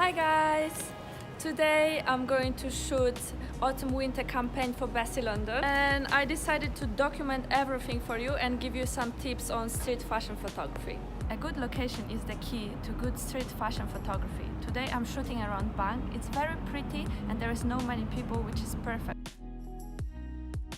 Hi guys! Today I'm going to shoot autumn-winter campaign for Bessie London, and I decided to document everything for you and give you some tips on street fashion photography. A good location is the key to good street fashion photography. Today I'm shooting around Bank. It's very pretty and there is no many people, which is perfect.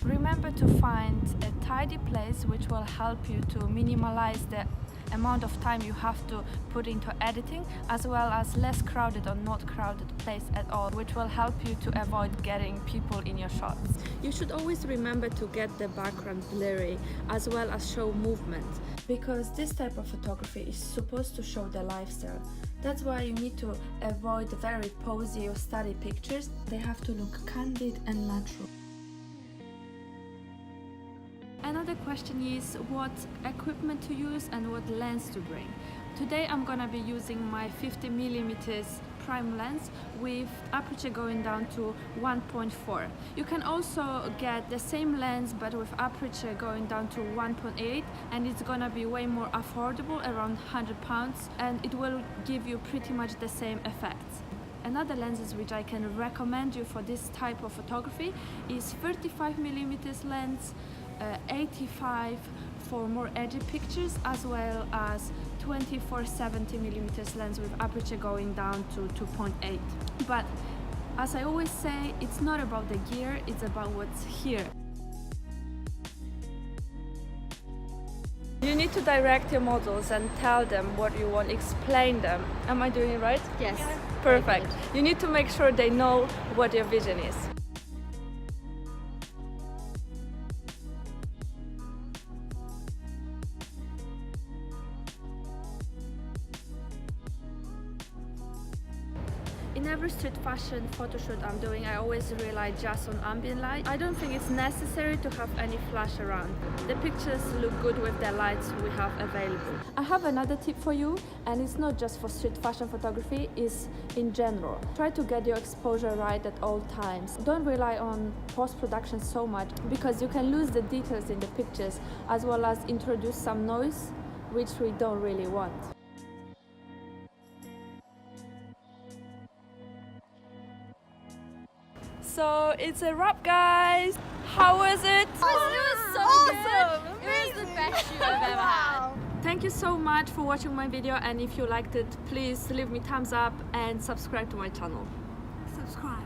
Remember to find a tidy place which will help you to minimize the amount of time you have to put into editing, as well as less crowded or not crowded place at all, which will help you to avoid getting people in your shots. You should always remember to get the background blurry as well as show movement, because this type of photography is supposed to show the lifestyle. That's why you need to avoid very posy or study pictures. They have to look candid and natural. Another question is what equipment to use and what lens to bring. Today I'm gonna be using my 50mm prime lens with aperture going down to 1.4. You can also get the same lens but with aperture going down to 1.8, and it's gonna be way more affordable, around £100, and it will give you pretty much the same effects. Another lenses which I can recommend you for this type of photography is 35mm lens, 85 for more edgy pictures, as well as 24-70mm lens with aperture going down to 2.8. But as I always say, it's not about the gear, it's about what's here. You need to direct your models and tell them what you want, explain them. Am I doing it right? Yes. Yeah. Perfect. You need to make sure they know what your vision is. In every street fashion photo shoot I'm doing, I always rely just on ambient light. I don't think it's necessary to have any flash around. The pictures look good with the lights we have available. I have another tip for you, and it's not just for street fashion photography, it's in general. Try to get your exposure right at all times. Don't rely on post-production so much, because you can lose the details in the pictures, as well as introduce some noise, which we don't really want. So it's a wrap, guys. How was it? It was so awesome. Good. It was the best shoot I've ever had. Thank you so much for watching my video, and if you liked it, please leave me thumbs up and subscribe to my channel. Subscribe.